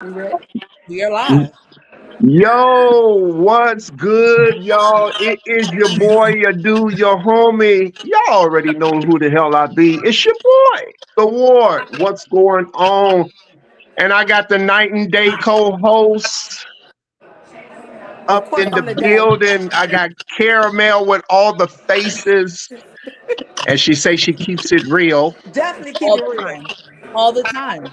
We ready? We are live. Yo, what's good, y'all? It is your boy, your dude, your homie. Y'all already know who the hell I be. It's your boy, The Ward. What's going on? And I got the night and day co-host Of up course, in the I'm the day. building. I got Caramel with all the faces. And she say she keeps it real. Definitely keep All it the real time. All the time.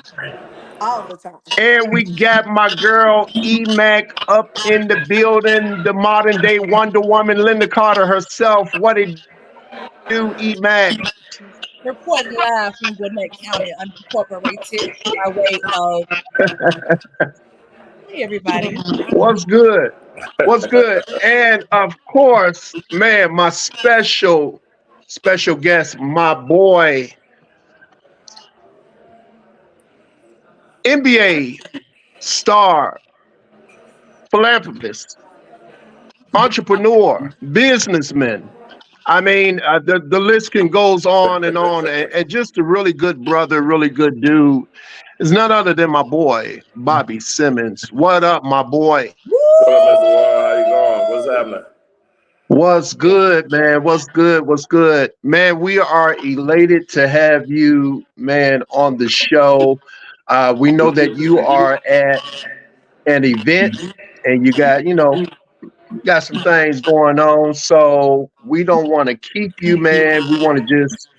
all the time. And we got my girl E-Mac up in the building, the modern day Wonder Woman, Linda Carter herself. What it do, E-Mac? Reporting live from Gwinnett County, unincorporated by way of, hey, everybody. What's good? What's good? And of course, man, my special guest, my boy, NBA star, philanthropist, entrepreneur, businessman. I mean, the list can goes on, and just a really good brother, really good dude is none other than my boy Bobby Simmons. What up, my boy? What up, Mr. Wall? How you going? What's happening? What's good, man? What's good? What's good, man? We are elated to have you, man, on the show. We know that you are at an event, and you got some things going on, so we don't want to keep you, man. We want to just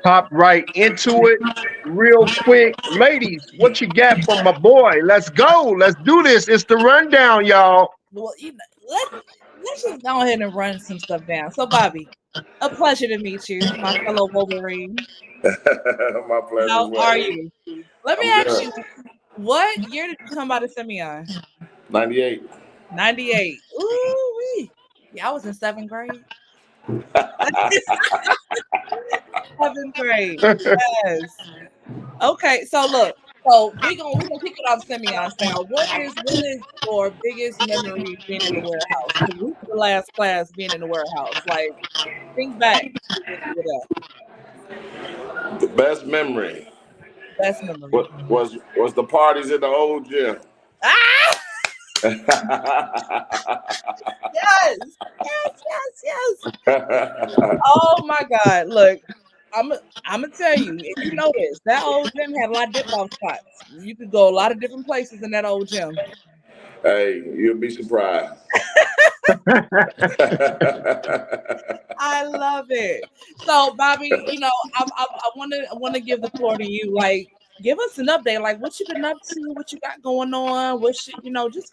hop right into it real quick. Ladies, what you got for my boy? Let's go. Let's do this. It's the rundown, y'all. Well, let's just go ahead and run some stuff down. So, Bobby, a pleasure to meet you, my fellow Wolverine. My pleasure as How are well. you? Let me I'm ask good. you, what year did you come out of Simeon? 98. 98. Ooh, wee. Yeah, I was in seventh grade. Seventh grade. Yes. Okay, so look, so we gonna kick it off Simeon style. What is your biggest memory being in the warehouse? Because we were the last class being in the warehouse. Like, think back to that The best memory best memory. was the parties in the old gym. Ah, I yes, yes, yes, yes. Oh my God! Look, I'm I'm gonna tell you. If you notice, that old gym had a lot of dip off spots. You could go a lot of different places in that old gym. Hey, you'll be surprised. I love it. So, Bobby, I want to give the floor to you. Like, give us an update. Like, what you been up to? What you got going on? Just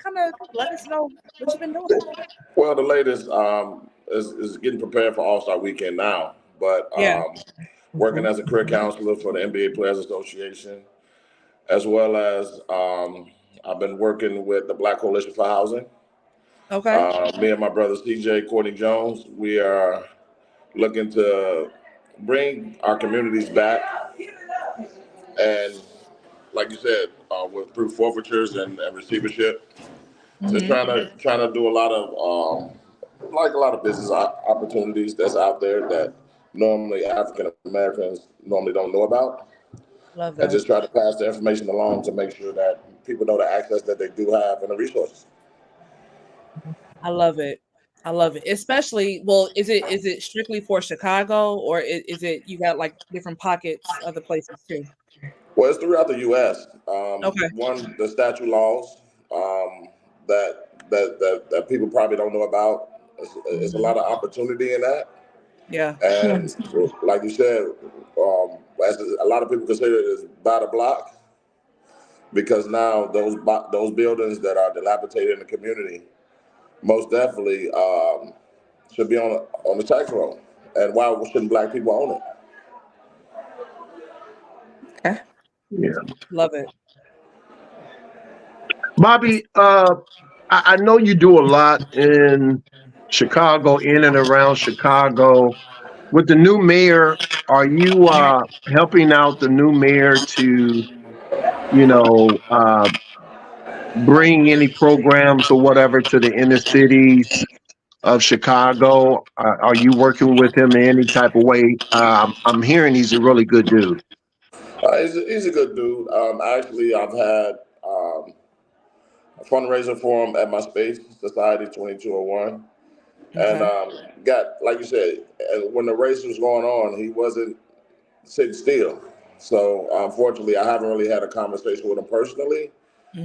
kind of let us know what you've been doing. Well, the latest is getting prepared for All Star Weekend now, but Yeah. working as a career counselor for the NBA Players Association, as well as I've been working with the Black Coalition for Housing. Okay. Me and my brother CJ Courtney Jones, we are looking to bring our communities back, and like you said, with through forfeitures and receivership, just Hmm. trying to do a lot of like a lot of business opportunities that's out there that normally African Americans normally don't know about, Love and that. just try to pass the information along to make sure that people know the access that they do have and the resources. I love it. I love it. Especially, well, is it strictly for Chicago, or is it you got like different pockets other places too? Well, it's throughout the U.S. Okay. One, the statute laws that people probably don't know about. It's a lot of opportunity in that, Yeah. and like you said, as a lot of people consider it as by the block because now those buildings that are dilapidated in the community most definitely should be on the tax roll. And why shouldn't Black people own it? Okay. Yeah. Love it. Bobby, I know you do a lot in Chicago, in and around Chicago. With the new mayor, are you helping out the new mayor to, you know, bring any programs or whatever to the inner cities of Chicago? Are you working with him in any type of way? I'm hearing he's a really good dude. He's a good dude. Actually, I've had a fundraiser for him at my space, Society 2201. And Okay. got, like you said, when the race was going on, he wasn't sitting still. So unfortunately, I haven't really had a conversation with him personally,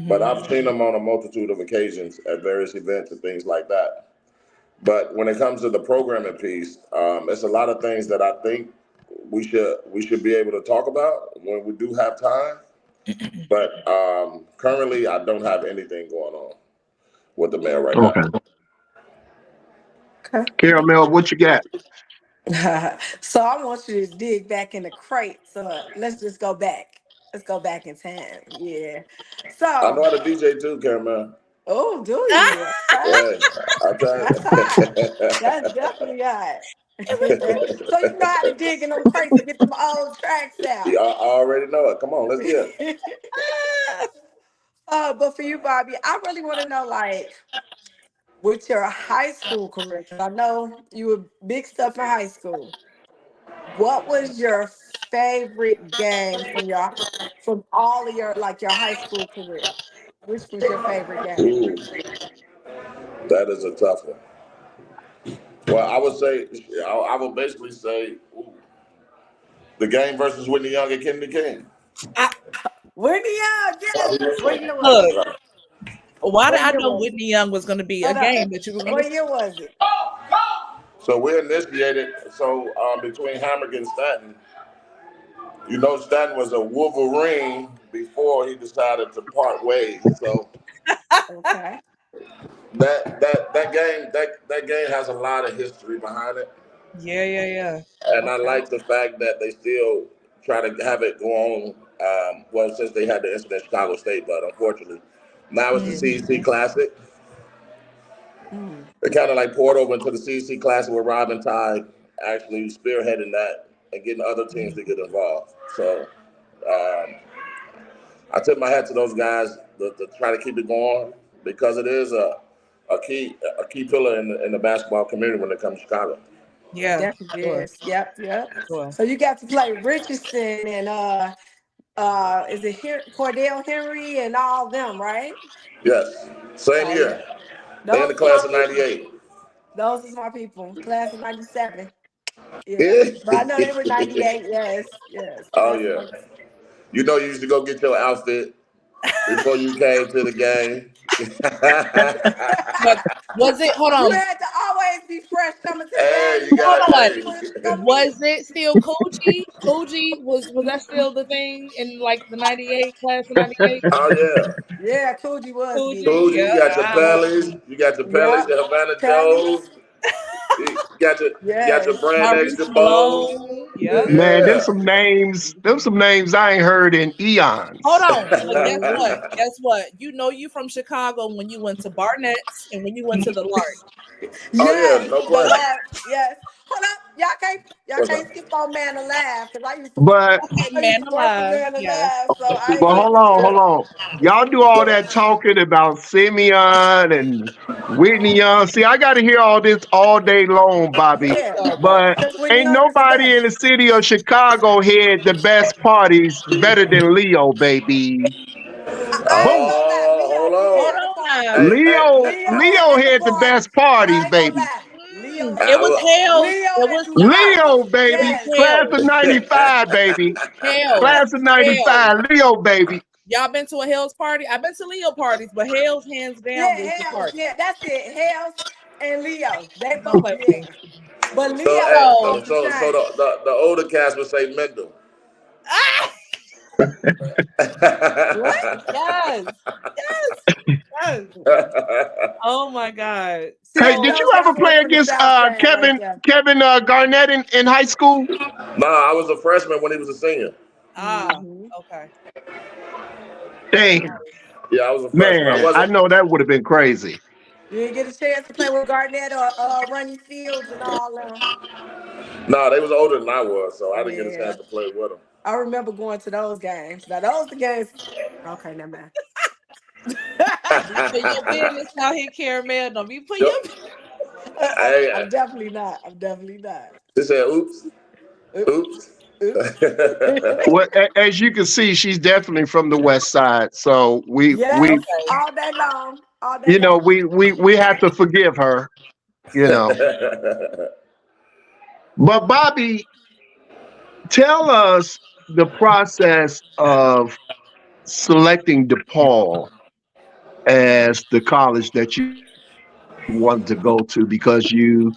but I've seen him on a multitude of occasions at various events and things like that. But when it comes to the programming piece, it's a lot of things that I think we should be able to talk about when we do have time. But currently, I don't have anything going on with the mayor right Okay. now. Okay. Caramel, what you got? So I want you to dig back in the crates. Let's just go back. Let's go back in time. Yeah. I know So, how to DJ too, Caramel. oh, do you? Okay. Yeah, I That's hot. tell That's definitely hot. So you know how to dig in them crates and get them old tracks you. out. I already know it. Come on, let's get it. But for you, Bobby, I really want to know, like, with your high school career, because I know you were big stuff in high school. What was your favorite game from all of your like your high school career? Which was your favorite game? Ooh, that is a tough one. Well, I would say, I would basically say the game versus Whitney Young and Kennedy King. I, Whitney Young, yes. What year was look, it? why did What I year know was it? Whitney Young was going to be a Hold up. game that you were going to? What year was it? So we initiated. So between Hamrick and Stanton, Stanton was a Wolverine before he decided to part ways. So Okay. that game has a lot of history behind it, Yeah, yeah, yeah. and I Okay. like the fact that they still try to have it go on. Well, since they had the incident at Chicago State, but unfortunately, now it's the Yeah. Mm-hmm. CEC Classic. Mm. They kind of like poured over into the CEC Classic with Robin Tide actually spearheading that and getting other teams to get involved. So um, I tip my hat to those guys to try to keep it going because it is a key pillar in the basketball community when it comes to Chicago. It Yeah, definitely sure, is. Yep, yep. sure. So you got to play Richardson and is it here Cordell Henry and all them, right? Yes, same Oh yeah. year. They in Those the is my class of people. '98. Those is my people. Class of 97. Yeah. Yeah. But I know they were 98. Yes. Yes. Oh Class of yeah. 97. You used to go get your outfit before you came to the game. But was it? Hold You on, had to always be fresh coming to the Hey, game. You you got hold got to on. be hey. fresh coming Was in. it still Koji? Koji was that still the thing in like the '98 class of '98? Oh yeah. Yeah, Coogee was Koji, big. Cool, you yeah. got your Yeah. Pellies, you got your Pellies, Yep. your Havana Pellies. Joes, you got your Yes. brand Maurice extra bows. Malone, yep. Man, there's Yeah. some names. There's some names I ain't heard in Hold eons. on, but guess Mhm. what? Guess what? You from Chicago when you went to Barnett's and when you went to the Lark. Oh yeah, Yes, no the question. Lord. Yes. Hold up. Y'all What's up? can't skip on Man Alive because But I used Man to work for alive, Man yes. Alive, so I ain't but gonna hold let on, that hold go. on. Y'all do all So, that talking about Simeon and Whitney Young. See, I got to hear all this all day long, Bobby. Yeah. So, But Because Whitney ain't Young is the nobody in best. the city of Chicago had the best parties better than Leo, baby. I ain't Boom. gonna lie. hold Leo did hold on. have the on party. now. Leo, Leo Leo had the had the party. best parties, I ain't gonna baby. lie. Leo It had was the Hales. Leo It had was some spots. Leo, baby. it's Yes. Class Hales. of 95, baby. Hales. Class of Hales. 95, Leo, baby. Y'all been to a Hales party? I've been to Leo parties, but Hales hands down Yeah, was the Hales. party. Yeah, that's it. Hales and Leo. They Don't both, play with yeah. me. But so, Leo was So off the so chain. the older cast would say Mendel. ah, What? yes. Yes. Yes. Oh my God. Hey, See, did So you those ever guys play were from the against South Side right Kevin there. Garnett in high school? Nah, I was a freshman when he was a senior. Hmm. okay. Damn, Yeah, I was a freshman. I man, I wasn't. know that would have been crazy. You didn't get a chance to play with Garnett or Ronnie Fields and all them. Nah, they was older than I was, so I didn't get a Yeah. chance to play with them. I remember going to those games. Now those the games. Okay, never mind. Don't be putting your business out here, Caramel. Don't be putting Yep. your I'm Hey, definitely not. I'm definitely not. they said, "Oops, Uh, oops." Oops. Well, as you can see, she's definitely from the West Side. So we Yes, Okay. all day long, all day you know long. we have to forgive her. You know, but Bobby, tell us the process of selecting DePaul as the college that you wanted to go to because you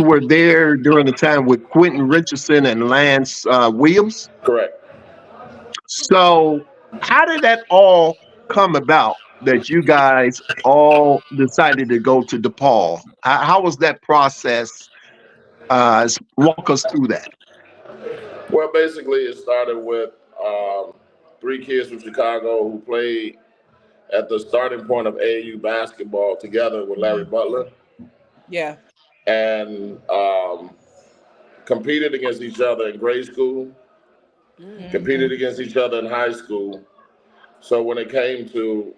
were there during the time with Quentin Richardson and Lance Williams. Correct. So how did that all come about that you guys all decided to go to DePaul? How was that process? Walk us through that. Well, basically, it started with three kids from Chicago who played at the starting point of AAU basketball together with Larry Mhm. Butler Yeah. and competed against each other in grade school, Mm. Hmm. competed against each other in high school. So when it came to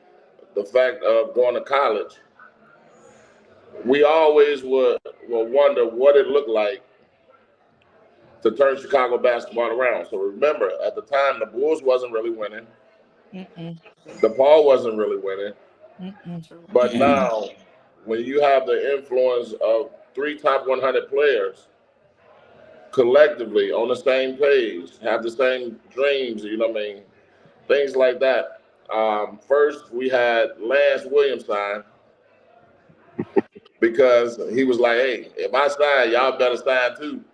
the fact of going to college, we always would wonder what it looked like to turn Chicago basketball around. So remember, at the time, the Bulls wasn't really winning. Mm-mm. DePaul wasn't really winning. Mm-mm. True. But now, when you have the influence of three top 100 players collectively on the same page, have the same dreams, you know what I mean? Things like that. First, we had Lance Williams sign because he was like, hey, if I sign, y'all better sign too.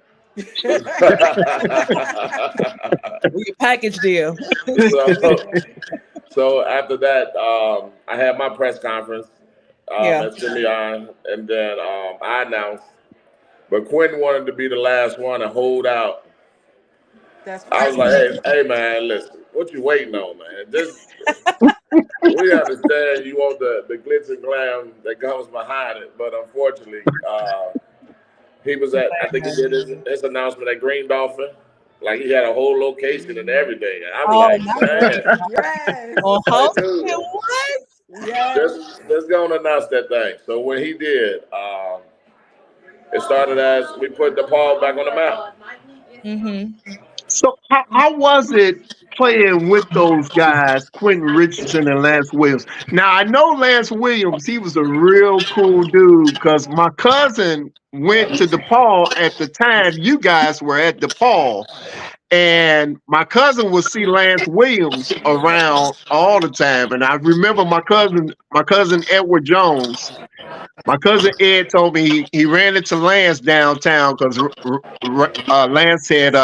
We a package deal. so, Yeah. so after that, I had my press conference Yeah. at Simeon, and then I announced. But Quentin wanted to be the last one to hold out. That's I was right. like, hey man, listen, what you waiting on, man? Just we understand you want the glitz and glam that comes behind it, but unfortunately, he was at. I think he did his announcement at Green Dolphin. Like he had a whole location and Mhm. everything. And I was Oh like, my man, goodness. Yes. On like host? dude, What? Yes. let's go and announce that thing. So when he did, it started as we put the Paul back on the map. Mm-hmm. So how was it playing with those guys, Quentin Richardson and Lance Williams? Now I know Lance Williams, he was a real cool dude because my cousin went to DePaul at the time you guys were at DePaul. And my cousin would see Lance Williams around all the time. And I remember my cousin Edward Jones. My cousin Ed told me he ran into Lance downtown because Lance had,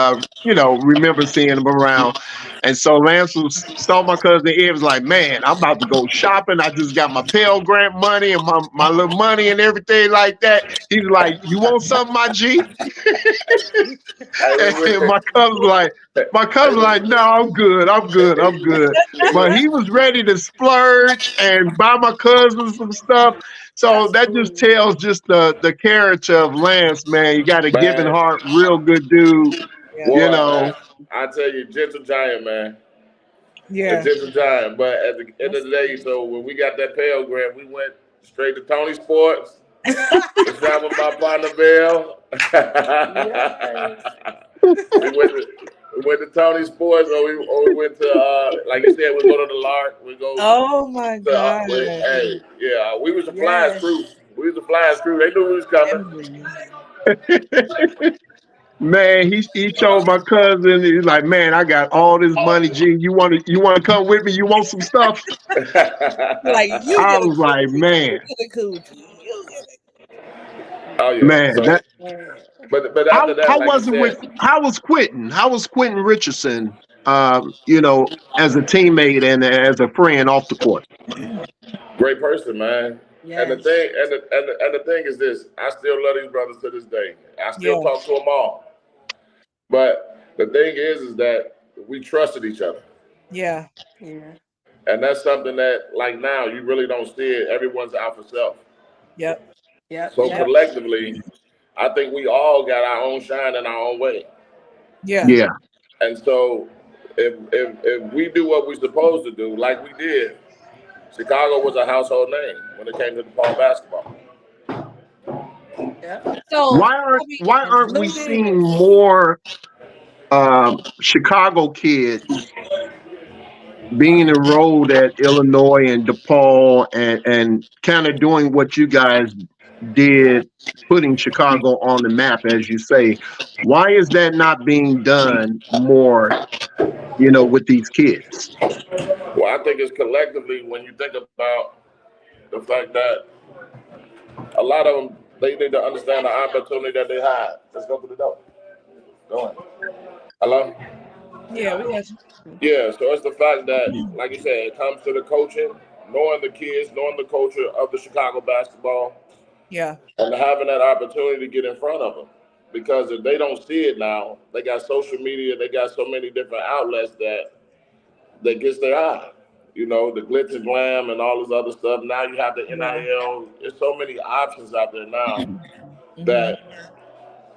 remember seeing him around. And so saw my cousin Ed was like, man, I'm about to go shopping. I just got my Pell Grant money and my little money and everything like that. He was like, you want something, my G? Hey, we And went. my Hey, cousin like, no, I'm good, I'm good, I'm good. But he was ready to splurge and buy my cousin some stuff. So That's that just sweet. tells just the character of Lance, man. You got a giving man, heart, real good dude, Yeah. you boy, man, know. I tell you, gentle giant, man. A Yeah. gentle giant. But at the end of the day, so when we got that Pell Grant, we went straight to Tony Sports. We traveled my partner Bill. Yes. we went to we went to Tony Sports, or we went to like you said, we go to the Lark. We go Oh my to God. hey, yeah, we was the flyers Yes. crew. We was the flyers crew. They knew we was coming. Memories. Man, he told my cousin, he's like, man, I got all this money, G. You wanna come with me? You want some stuff? Like you I get a was like, coochie. You man, get a coochie. You get a Oh yeah. man, So, that but after that, how like you was it with said, how was Quentin? How was Quentin Richardson? You know, as a teammate and as a friend off the court. great person, man. And the Yes. thing, and the thing is this: I still love these brothers to this day. I still Yeah. talk to them all. But the thing is that we trusted each other, Yeah. Yeah. and that's something that, like now, you really don't see it. Everyone's out for self. Yep. Yep. So Yep. Yep. collectively, I think we all got our own shine in our own way. Yeah. Yeah, And so, if we do what we're supposed to do, like we did, Chicago was a household name when it came to the ball basketball. Yep. So why I mean, why And aren't we Blue seeing Demons. more Chicago kids being enrolled at Illinois and DePaul and kind of doing what you guys did, putting Chicago on the map, as you say. Why is that not being done more, with these kids? Well, I think it's collectively when you think about the fact that a lot of them they need to understand the opportunity that they have. Let's go through the door. Go ahead. Hello. Yeah, we got you. Yeah, so it's the fact that, like you said, it comes to the coaching, knowing the kids, knowing the culture of the Chicago basketball, Yeah. and having that opportunity to get in front of them. Because if they don't see it now, they got social media, they got so many different outlets that gets their eye. The glitz and glam and all this other stuff. Now you have the Yeah. NIL. There's so many options out there now Mm-hmm. that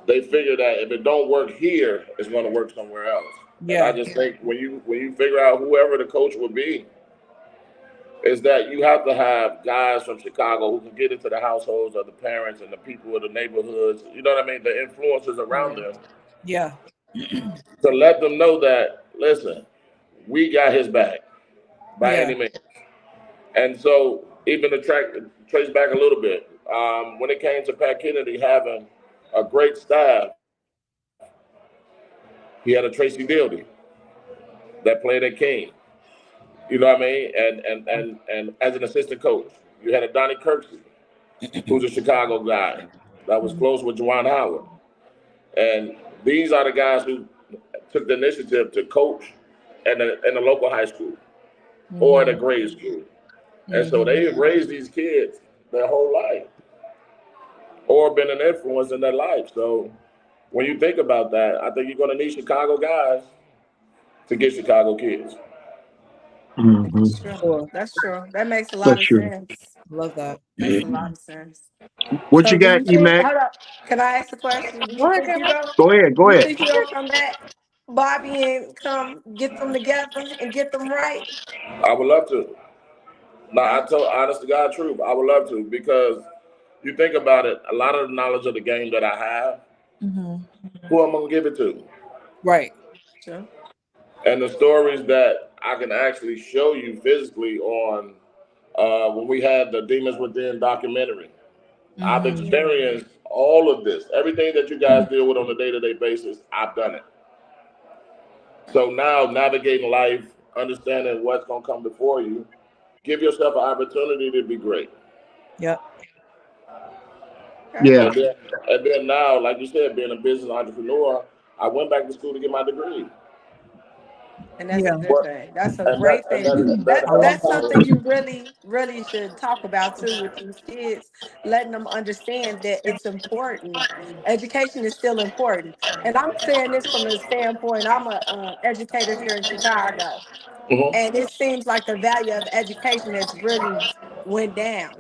they figure that if it don't work here, it's going to work somewhere else. And I Yeah. just think when you figure out whoever the coach will be, is that you have to have guys from Chicago who can get into the households of the parents and the people of the neighborhoods. You know what I mean? The influences around them Yeah. to let them know that listen, we got his back by Yeah. any means. And so even to trace back a little bit, when it came to Pat Kennedy having a great staff, he had a Tracy Dildy that played at King. You know what I mean? And as an assistant coach, you had a Donnie Kirksey, who's a Chicago guy that was Mhm. close with Juwan Howard. And these are the guys who took the initiative to coach in a local high school or at a Mhm. grade school. And so Mhm. they have raised these kids their whole life or been an influence in their life. So when you think about that, I think you're going to need Chicago guys to get Chicago kids. Hmm. That's true. Sure. That's true. That makes a For lot of sure. sense. Love that. Makes a lot of sense. What So you do got, you think, Emac? hold up, can I ask a question? Do Go you ahead, think Cameron. Go ahead. Go ahead. you'll come back, Bobby, and come get them together and get them right? I would love to. Now, Okay. I told honest to God truth, I would love to because you think about it, a lot of the knowledge of the game that I have, Mhm. who I'm going to give it to? Right. Sure. And the stories that I can actually show you physically on when we had the Demons Within documentary. I've Mhm. experienced all of this. Everything that you guys deal with on a day-to-day basis, I've done it. So now navigating life, understanding what's going to come before you, give yourself an opportunity to be great. Yep. Okay. Yeah. And then, and then now, like you said, being a business entrepreneur, I went back to school to get my degree. And that's a Yeah. good But thing. That's a and that great and thing. that, That I that love that's that. something also, you really, really should talk about too with these kids, letting them understand that it's important. Education is still important. And I'm saying this from the standpoint, I'm a educator here in Chicago. mhm. And it seems like the value of education has really went down.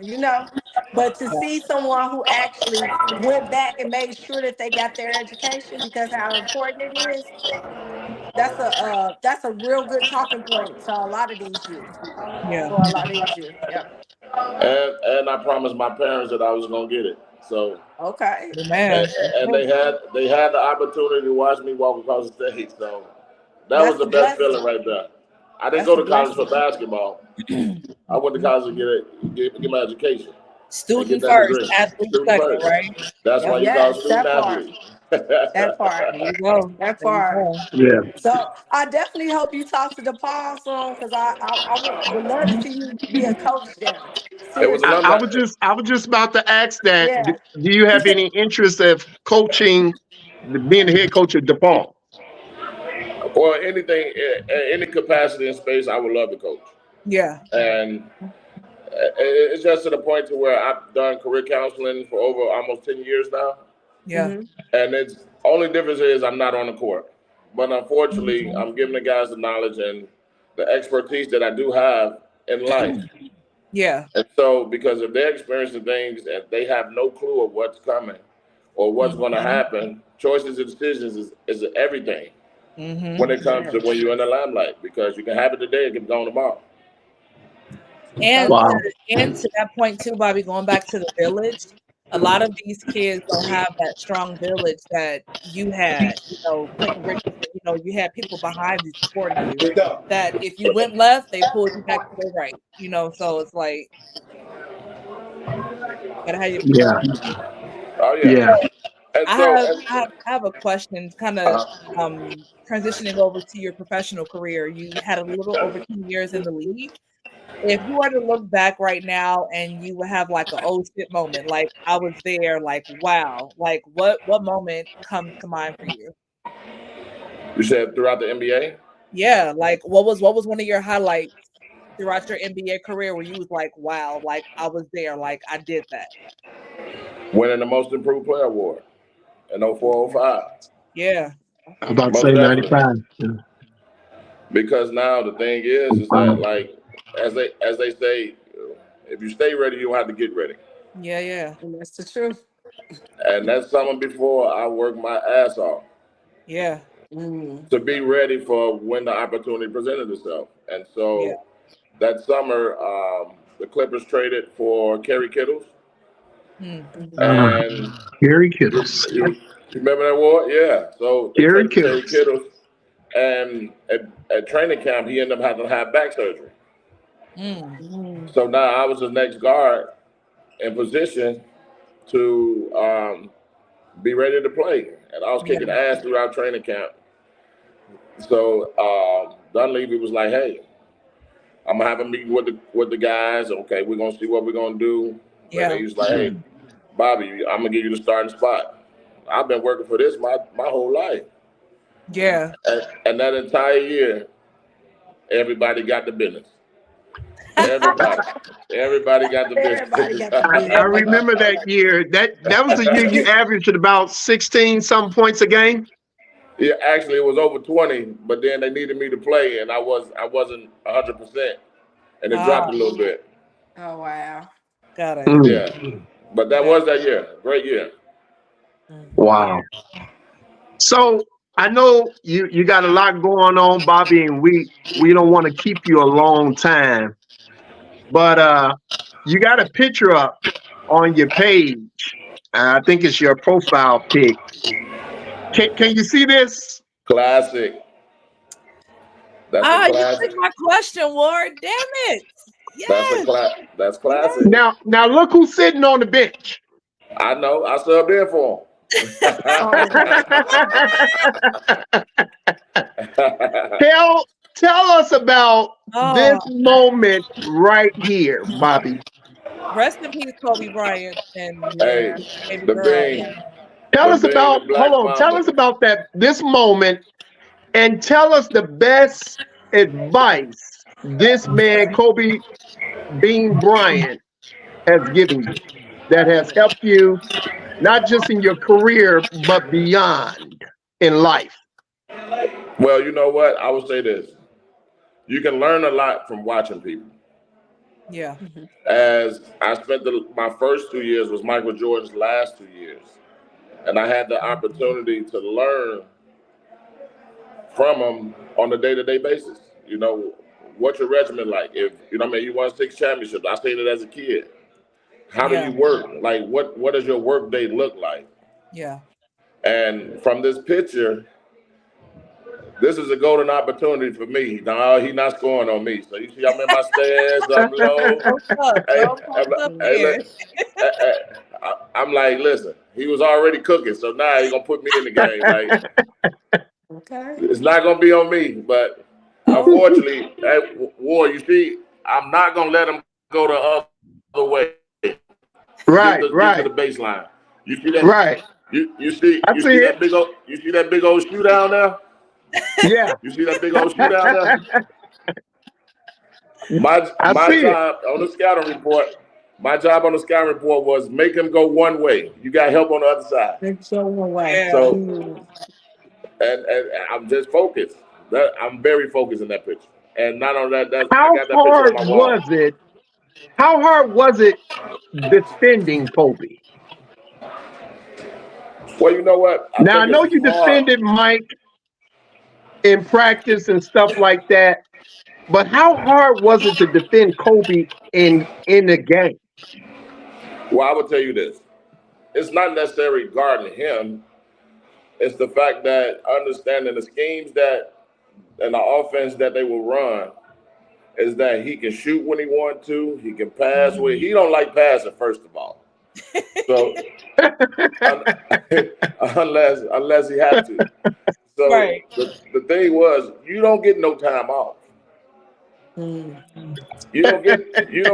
But to Yeah. see someone who actually went back and made sure that they got their education because how important it is, that's a real good talking point to a lot of these youth. Yeah. For a lot of these youth. Yep. And I promised my parents that I was gonna get it. So Okay. and, Man. and they had the opportunity to watch me walk across the stage. So that was That's the a best blessing. feeling right there. I didn't That's go a to college for blessing. basketball. I went to college to get my education and get Student that first, degree. athlete Student second, first. right? That's why Yep. you call Yes, student that part. athlete. That part. There you go. That There you part. go. Yeah. So I definitely hope you talk to the Paul soon because I would love to see you be a coach there. It was I, Seriously. I alumni. was just I was just about to ask that. Do, Yeah. do you have any interest of coaching, being the head coach at DePaul? Or anything, any capacity in space, I would love to coach. Yeah. And it's just to the point to where I've done career counseling for over almost 10 years now. Yeah. Hmm. And it's only difference is I'm not on the court. But unfortunately, Mhm. I'm giving the guys the knowledge and the expertise that I do have in life. Yeah. And so, because if they're experiencing things and they have no clue of what's coming or what's going to Mhm. happen, choices and decisions is everything when Mhm. it comes to when Yes. you're in the limelight because you can have it today and get gone tomorrow. And So Wow. true. to, and to that point too, Bobby, going back to the village, A lot of these kids don't have that strong village that you had. Quentin Richardson, you had people behind you supporting you. That if you went left, they pulled you back to the right. So it's like gotta have your Yeah, people. Oh yeah. yeah. And I so have I have I have a question, kind of transitioning over to your professional career. You had a little over 10 years in the league. If you were to look back right now and you would have like an oh shit moment, like I was there, like wow, like what moment comes to mind for you? you said throughout the NBA, Yeah, like what was one of your highlights throughout your NBA career where you was like, wow, like I was there, like I did that. winning the Most Improved Player award in 0405. Yeah. I'm about to Most say definitely. 95. Yeah. Because now the thing is that like as they say, if you stay ready, you don't have to get ready. Yeah, yeah. And that's the truth. And that's something before I worked my ass off Yeah. Mm. to be ready for when the opportunity presented itself. And Yeah. so that summer, the Clippers traded for Kerry Kittles, Hmm. Mhm. Uh, and Gary you, Kittles. you, you remember that war? Yeah. So they Gary traded for Kerry Kittles. Kittles, and at training camp, he ended up having to have back surgery. Mm. Mm. So now I was the next guard in position to be ready to play, and I was Yeah. kicking ass throughout training camp. So Dunleavy was like, "Hey, I'm gonna have a meeting with the guys. Okay, we're gonna see what we're gonna do." And Yeah. he was like, "Hey, Bobby, I'm gonna give you the starting spot. I've been working for this my whole life, Yeah. and that entire year, everybody got the business. Everybody, everybody got the Everybody business." got the I Everybody. business. remember that year. That was the year you averaged at about 16 some points a game. Yeah, actually, it was over 20, but then they needed me to play, and I wasn't 100%, and it Ah, dropped a little bit. Oh wow. got it. Mm, Yeah, but that Got was that year, great year. Yeah. wow. So I know you got a lot going on, Bobby, and we don't want to keep you a long time, but you got a picture up on your page. I think it's your profile pic. Can you see this? Classic. That's a You took classic. my question, Ward. Damn it. That's a Yes. That's classic. Yes. Now look who's sitting on the bench. I know. I subbed in for Oh wow. him. Tell us about this Oh, moment right here, Bobby. rest in peace, Kobe Bryant and Hey, Yeah. baby the girl. bean, Tell the us bean, about the hold black on. Tell mamba. us about that this moment and tell us the best advice this man Kobe Bean Bryant has given you that has helped you not just in your career but beyond in life. Well, you know what? I would say this: you can learn a lot from watching people. Yeah. Mhm. As I spent my first 2 years was Michael Jordan's last 2 years, and I had the opportunity to learn from him on a day-to-day basis. You know, what's your regimen like? If you know, what I mean, you won 6 championships. I seen it as a kid. How do Yeah. you work? Like, what does your work day look like? Yeah. And from this picture, this is a golden opportunity for me. Now he not scoring on me. So you see, I'm in my stance. I'm low. Post up. Hey, Don't post up hey, Mhm. here. look, I'm like, listen. He was already cooking, so now he gonna put me in the game. Like, Okay. it's not gonna be on me. But Oh, unfortunately, hey, War, you see, I'm not gonna let him go the other way. Get to the Right, baseline. right, You see that? right. You see I that see big it. old shoe down there? Yeah, You see that big old shoe down there? I My see it. job on the scouting report, my job on the scouting report was make him go one way. You got help on the other side. Let's go away. yeah. So Mm. and I'm just focused. I'm very focused in that picture. And not only that, I How got that picture on hard my wall. was it? How hard was it defending Kobe? Well, you know what? I Now I think it's know you hard. defended Mike in practice and stuff like that, but how hard was it to defend Kobe in the game? Well, I would tell you this. it's not necessarily guarding him. It's the fact that understanding the schemes that and the offense that they will run is that he can shoot when he wants to. He can pass when he don't like passing. First of all, so un- unless he have to. So Right. the thing was, you don't get no time off. Mm. You don't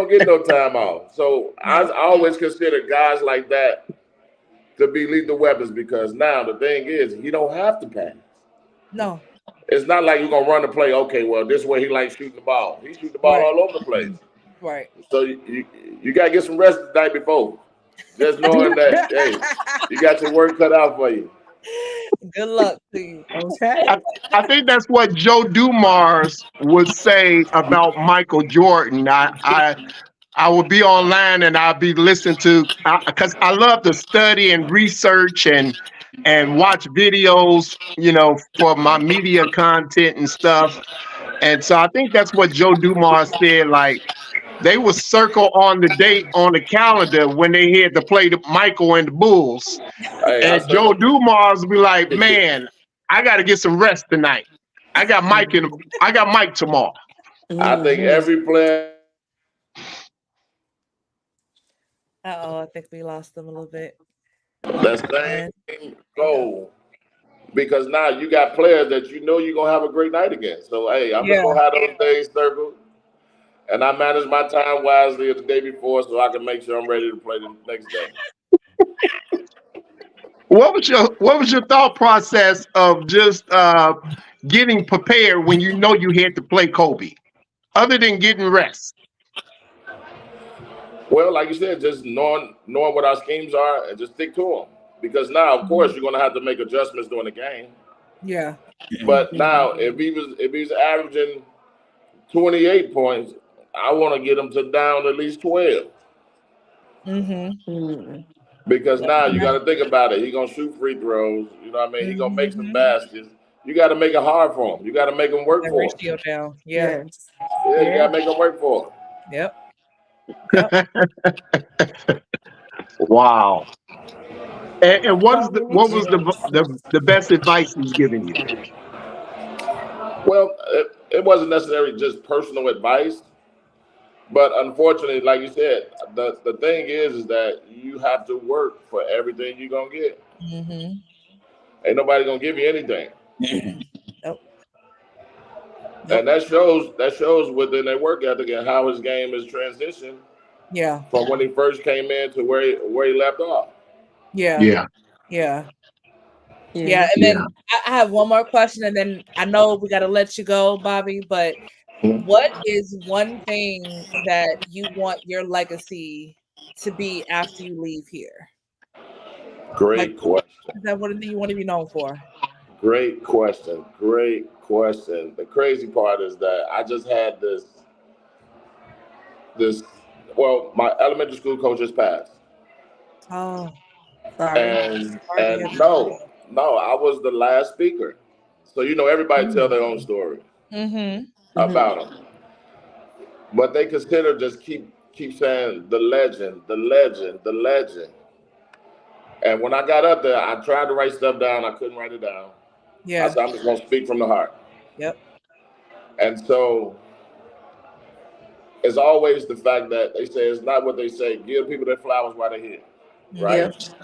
get no time off. So I No. always consider guys like that to be lethal weapons because now the thing is he don't have to pass. No. It's not like you're gonna run the play. Okay, well this way he likes shooting the ball. He shoot the ball Right. all over the place. Right. So you gotta get some rest the night before. Just knowing that hey, you got your work cut out for you. Good luck to you. Okay. I think that's what Joe Dumars would say about Michael Jordan. I would be online and I'd be listening to because I love to study and research and watch videos, for my media content and stuff. And so I think that's what Joe Dumars said. Like they would circle on the date on the calendar when they had to play the Michael and the Bulls. Hey, I And Joe said Dumars would be like, "Man, I got to get some rest tonight. I got Mike tomorrow." I think Mhm. every player Uh-oh, I think we lost them a little bit. that And same there you go. goal because now you got players that you know you're gonna have a great night against. So hey, I'm just Yeah. gonna have those days circled, and I manage my time wisely the day before so I can make sure I'm ready to play the next day. What was your thought process of just getting prepared when you know you had to play Kobe, other than getting rest? Well, like you said, just knowing what our schemes are and just stick to them. Because now, of course, you're gonna have to make adjustments during the game. Yeah. But now, Mhm. if he's averaging 28 points, I want to get him to down at least 12. Mm-hmm. Mhm. Because Yep. now you got to think about it. He's gonna shoot free throws. You know what I mean? He's gonna make some Mm-hmm. baskets. You got to make it hard for him. You got to make him work That for him. ratio down. Yeah. Yes. Yeah, you got Yeah. to make him work for him. Yep. Yep. Wow. And what is So the many what was gems. the best advice he's given you? Well, it wasn't necessarily just personal advice, but unfortunately, like you said, the thing is that you have to work for everything you're gonna get. Mm-hmm. Ain't nobody gonna give you anything, Nope. and Nope. that shows within their work ethic and how his game is transitioned Yeah. from when he first came in to where he left off. Yeah. Yeah, Yeah. Yeah. Yeah. And yeah. then I have one more question, and then I know we got to let you go, Bobby. But what is one thing that you want your legacy to be after you leave here? Like, Great question. is that one thing you want to be known for? Great question. Great question. The crazy part is that I just had this. Well, my elementary school coach just passed, Oh, Sorry. sorry to and hear that. no, I was the last speaker. So everybody tell Mm. their own story Mm-hmm. Mhm. about him, but they consider just keep saying the legend, the legend, the legend. And when I got up there, I tried to write stuff down. I couldn't write it down. I Yeah. said I'm just gonna speak from the heart. Yep. And so it's always the fact that they say it's not what they say. Give people their flowers while they're here, right? Yep. Mm-hmm.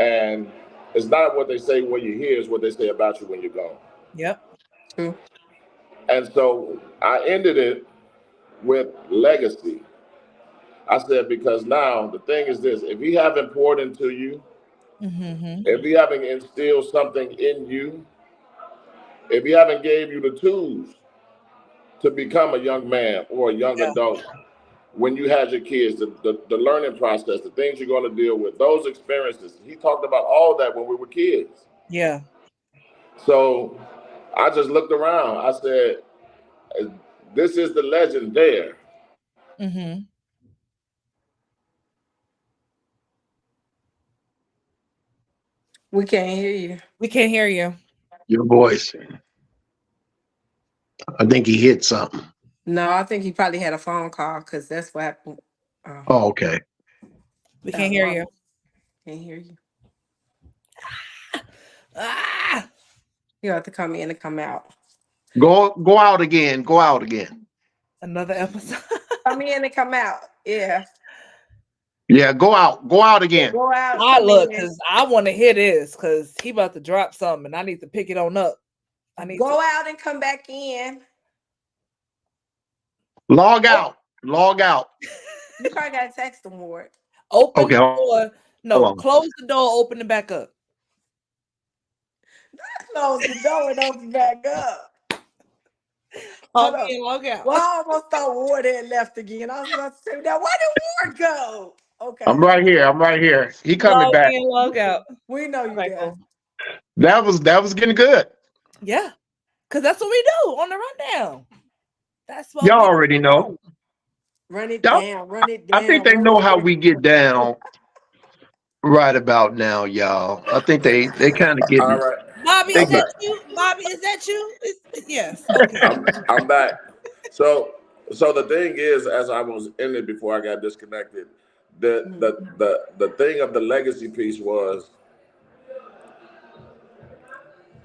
And it's not what they say when you're here, it's what they say about you when you're gone. Yep. True. And so I ended it with legacy. I said, because now the thing is this, if he haven't poured into you, Mm-hmm. if he haven't instilled something in you, if he haven't gave you the tools to become a young man or a young Yeah. adult, when you had your kids, the learning process, the things you're going to deal with, those experiences, he talked about all that when we were kids. Yeah. So I just looked around. I said, this is the legend there. Mm-hmm. We can't hear you. We can't hear you. Your voice. I think he hit something. No, I think he probably had a phone call because that's what happened. Oh, Oh, okay. We that can't hear long. you. Can't hear you. Ah, You have to come in and come out. Go out again. Go out again. another episode. Come in and come out. Yeah. Yeah, go out. Go out Yeah, again. go out, I come look in. because I want to hear this because he about to drop something and I need to pick it on up. I need to Go out and come back in. Log out. Log out. You probably gotta text them, Ward. open Okay, the hold on. door. No, close the door, open it back up. Close the door and open back up. Hold Log up. in, log out. Well, I almost thought Ward had left again. I was about to say, now where did Ward go? I'm Okay. right here. I'm right here. He coming Log back. in, log out. We know you Okay, there. cool. That was getting good. Yeah, because that's what we do on the rundown. That's what Y'all we already know. do. Run it Y'all, down, run it I think down, they run know it how down. we get down right about now, y'all. I think they kind of All getting right, Bobby, they is I'm get that back. you? Bobby, is that you? Yes. Okay. I'm back. So the thing is, as I was in it before I got disconnected, the thing of the legacy piece was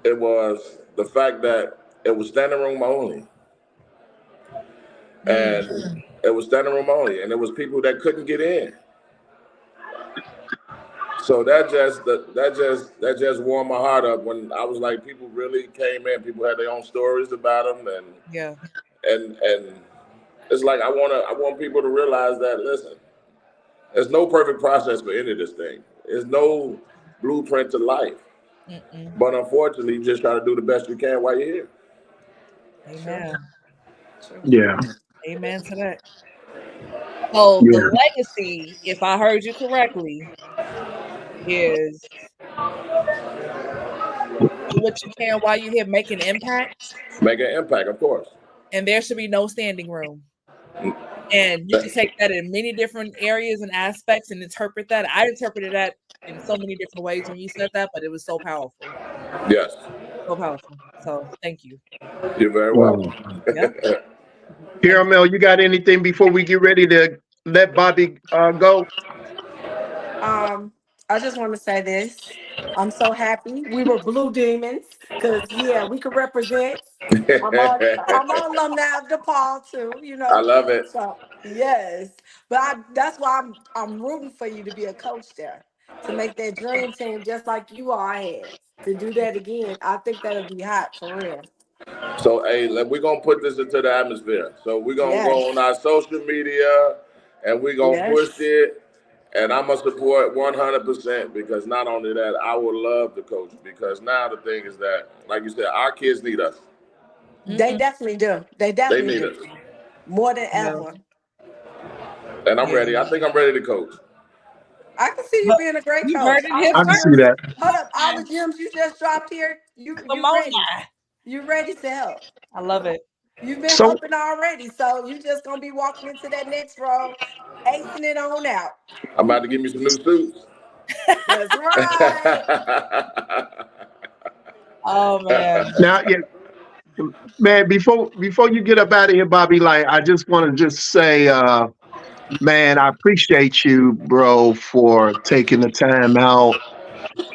it was the fact that it was standing room only, Mm, and it was standing room only, and there was people that couldn't get in. So that just warmed my heart up when I was like, people really came in. People had their own stories about them, yeah. and it's like I want people to realize that listen, there's no perfect process for any of this thing. There's no blueprint to life, Mm-mm. but unfortunately, you just try to do the best you can while you're here. True, Amen. true. yeah, Amen to that. So the yeah. legacy, if I heard you correctly, is do what you can while you're here, make an impact, Make an impact, of course. and there should be no standing room. And you can take that in many different areas and aspects and interpret that. I interpreted that in so many different ways when you said that, but it was so powerful. Yes, So powerful. So thank you. you're very welcome. Wow. Yep. Thank you. Caramel, you got anything before we get ready to let Bobby go? Um, I just want to say this. I'm so happy we were Blue Demons because yeah, we could represent. I'm an alumni of DePaul too, you I know. love it. So yes, but that's why I'm rooting for you to be a coach there to make that dream team just like you all had to do that again. I think that'll be hot for real. So, hey, we're gonna put this into the atmosphere. So we're gonna go on Yes, our social media, and we're gonna push yes, it. And I'm gonna support 100% because not only that, I would love to coach because now the thing is that, like you said, our kids need us. they Mm-mm. definitely do. They They definitely need do us, more than Yeah. ever. and I'm Yeah. ready. I think I'm ready to coach. I can see you But being a great you heard coach. it All here the I can see gyms, first. that. hold up, all the gyms you just dropped here, Come you on ready. now. You ready to help. I love it. You've been So helping already. So you just gonna be walking into that next role, acing it on out. I'm about to give me some new suits. That's right. Oh man. now, yeah, man. Before you get up out of here, Bobby, like I just want to just say, man, I appreciate you, bro, for taking the time out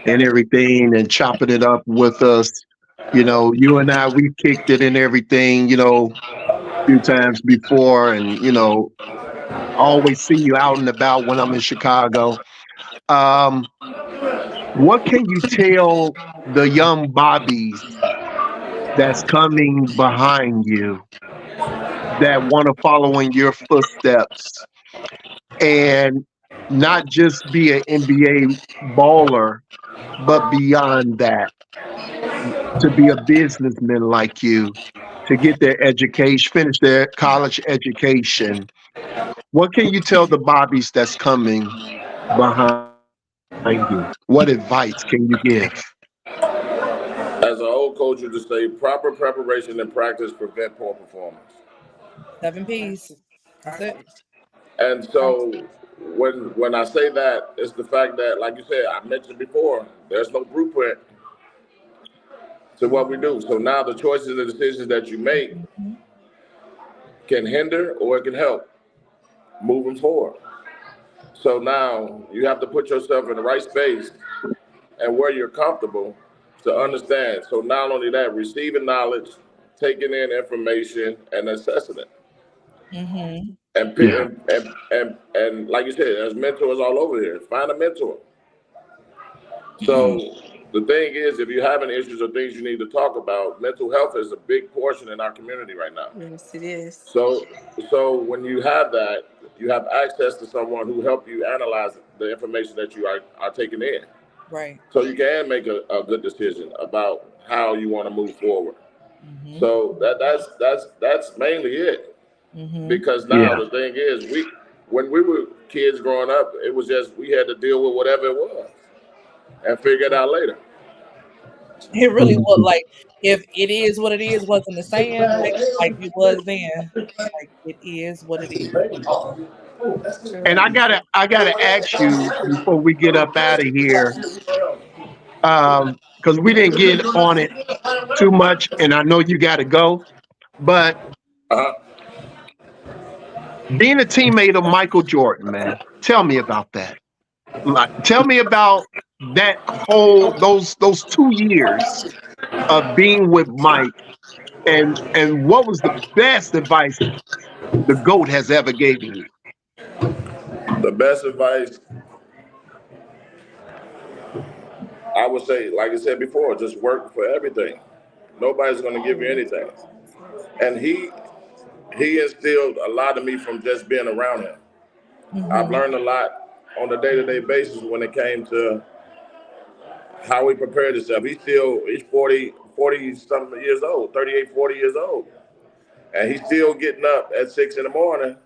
and everything and chopping it up with us. You know, you and I, we kicked it and everything. You know, a few times before, and I always see you out and about when I'm in Chicago. Um, what can you tell the young Bobbies that's coming behind you that want to follow in your footsteps and not just be an NBA baller, but beyond that, to be a businessman like you, to get their education, finish their college education? What can you tell the Bobbies that's coming behind you? What advice can you give? As an old coach, you just say proper preparation and practice prevent poor performance. 7 P's. That's Got it. you. And Got so when I say that, it's the fact that, like you said, I mentioned before, there's no blueprint to what we do. So now the choices and decisions that you make Mhm. can hinder or it can help moving forward. So now you have to put yourself in the right space and where you're comfortable to understand. So not only that, receiving knowledge, taking in information, and assessing it. Mm-hmm. And, Yeah. and like you said, there's mentors all over here. Find a mentor. Mhm. So the thing is, if you're having issues or things you need to talk about, mental health is a big portion in our community right now. Yes, it is. So so when you have that, you have access to someone who help you analyze the information that you are taking in. Right. So you can make a good decision about how you want to move forward. Mm-hmm. So that's mainly it. Mm-hmm. Because now Yeah. the thing is, we when we were kids growing up, it was just we had to deal with whatever it was and figure it out later. It really was Mhm. like if it is what it is wasn't the saying like it was then. Like it is what it is. And True. I gotta ask you before we get up out of here, because we didn't get on it too much, and I know you got to go. But Uh-huh. being a teammate of Michael Jordan, man, tell me about that. Like, tell me about that whole those 2 years of being with Mike, and what was the best advice the GOAT has ever given you? The best advice I would say, like I said before, just work for everything. Nobody's going to give you anything. And he instilled a lot of me from just being around him. I've Mm-hmm. learned a lot on a day-to-day basis when it came to how he prepared himself. He's 40 something years old, 38, 40 years old. And he's still getting up at 6 in the morning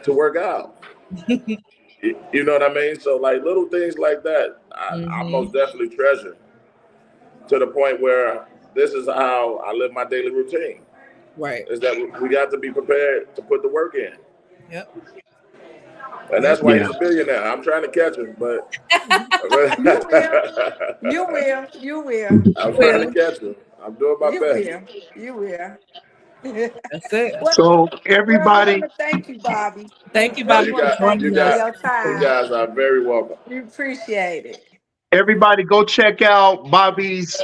to work out. You know what I mean? So like little things like that, I Mm-hmm. most definitely treasure to the point where this is how I live my daily routine. Right. Is that we got to be prepared to put the work in, Yep. and Yep. that's why Yeah. he's a billionaire. I'm trying to catch him, but You will. You will. You will. I'm trying to Well, catch him. I'm doing my You best. will. You will. that's it. Well, So well, I want everybody, to thank you, Bobby. Thank We you, really Bobby, You for want to got thank you you joining for us. got your you time. guys are very welcome. We appreciate it. everybody, go check out Bobby's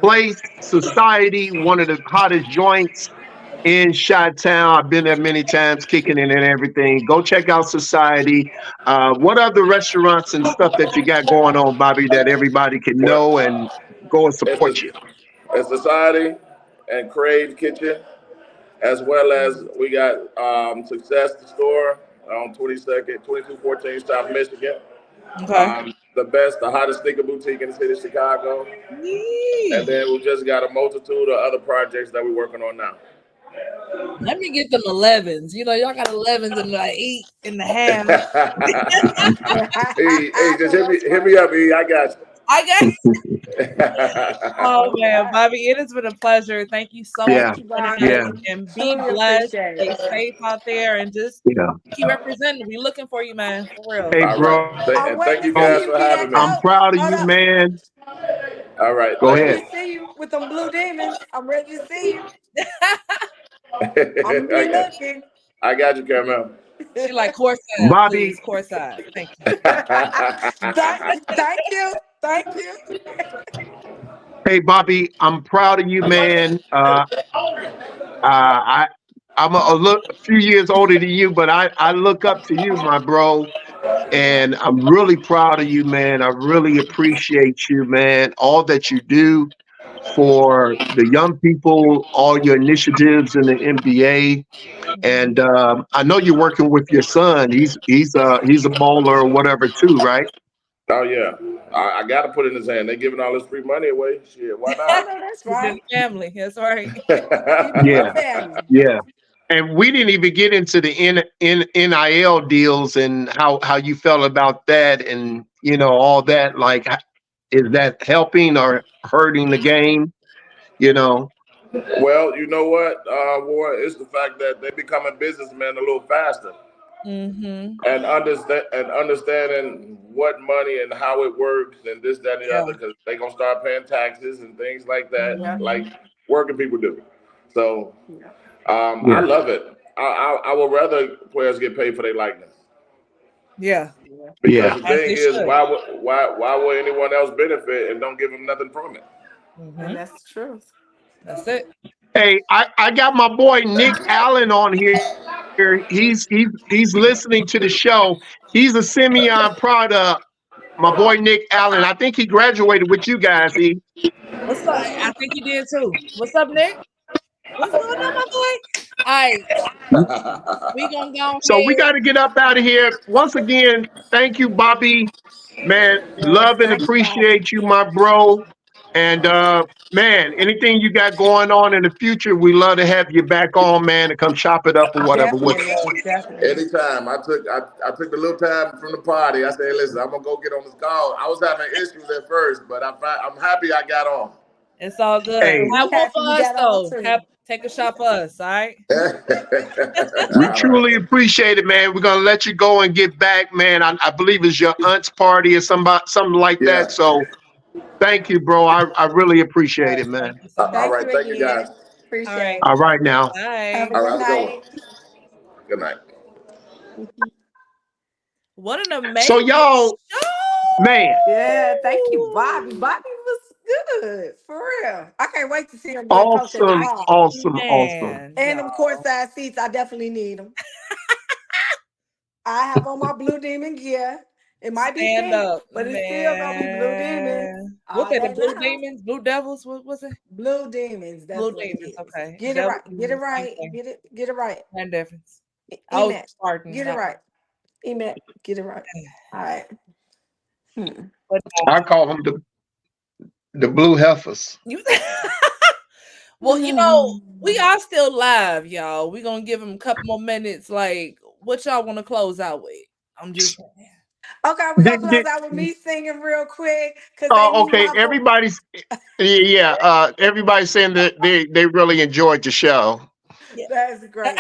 Place Society, one of the hottest joints in Chi Town. I've been there many times, kicking it and everything. Go check out Society. What other restaurants and stuff that you got going on, Bobby, that everybody can Well, know and go and it's support you? the it's Society and Crave Kitchen, as well as we got Success the Store on 22nd, 2214 South Michigan. Okay. The best, the hottest sneaker boutique in the city of Chicago. And Yee. then we just got a multitude of other projects that we're working on now. Let me get them 11s. You know, y'all got 11s and like 8.5. Hey, I just know that's hit right. me up, E. I got I got you. Oh man, Bobby, it has been a pleasure. Thank you so much Yeah, Thank you, for joining us yeah, Bobby. and be Truly blessed. appreciate Stay it. safe out there and just yeah. keep representing. We looking for you, man. For real. Hey, All right. bro, I'm And thank waiting you to see guys you for be having that me. I'm goat. proud of Hold you, up. man. All right. Go I'm Thank ready ahead. to see you with them blue demons. I'm ready to see you. I'm gonna be you. looking. I got you, Caramel. She like course side, Bobby, please. Course side. Thank you. Thank you. Thank you. hey, Bobby, I'm proud of you, man. I I'm a few years older than you, but I look up to you, my bro, and I'm really proud of you, man. I really appreciate you, man. All that you do for the young people, all your initiatives in the NBA, and I know you're working with your son. He's a bowler or whatever too, right? Oh yeah. I got to put it in his hand. They giving all this free money away. Shit, why I not? know that's Keep it in right. the family. That's right. Keep it in the Yeah, family. yeah. And we didn't even get into the NIL deals and how you felt about that, and all that. Like, is that helping or hurting the game? You know? Well, you know what, War, it's the fact that they're becoming businessmen a little faster Mm-hmm. and understanding what money and how it works and this, that, and the Yeah. other, because they're gonna start paying taxes and things like that, Yeah. Mm-hmm. like working people do. So Yeah. I Yeah, love it. I would rather players get paid for their likeness. Yeah, Yeah. Because Yeah. the as thing they is, should. why would anyone else benefit and don't give them nothing from it? And Hmm. that's the truth. That's it. Hey, I got my boy Nick Allen on here. He's listening to the show. He's a Simeon product. My boy Nick Allen. I think he graduated with you guys. What's up? I think you did too. What's up, Nick? What's going on, my boy? All right, we gonna go So we ahead. got to get up out of here. Once again, thank you, Bobby. Man, Yes. love and Thank you, Bobby. appreciate you, my bro. And man, anything you got going on in the future, we love to have you back on, man, to come chop it up or whatever with Definitely. us. Definitely. Anytime I took a little time from the party. I said, hey, listen, I'm gonna go get on this call. I was having issues at first, but I'm happy I got on. It's all good. Hey, And we Have one happy for you us got on though. too. Have take a shot for us. All right. we All right. truly appreciate it, man. We're gonna let you go and get back, man. I believe it's your aunt's party or something like that. Yeah. So thank you, bro. I really appreciate it, Thank man. you so much. All Thank right. you Thank you, again. guys. All right. Appreciate All it. right now. Have Bye. a All right. good Have a good one. night. Good night. What an So amazing y'all, man, Yeah, thank you, Bobby. show. Bobby was good. For real. I can't wait to see him get close at the awesome, I bar. awesome, awesome. man, And them y'all. courtside seats, I definitely need them. I have on my Blue Demon gear. It might be Stand pink, up, but it's still gonna be Blue Demons man. What all they the day Blue long. Demons, Blue Devils? What was it? Blue Demons, that's Blue what it Demons. is. Okay, Get it Devil right. Get it Demons. Same right. thing. Get it right. No difference. I was Emac. Spartan. Get it Not, right. Emac. Get it right. All right. Hmm. but I call them the blue heifers. you. Well, we are still live, y'all. We gonna give them a couple more minutes. Like, what y'all want to close out with? I'm just saying. Okay, we're gonna Did, close did, out with me singing real quick because they need okay, my voice. everybody's yeah, everybody's saying that they really enjoyed the show. Yeah. That's great.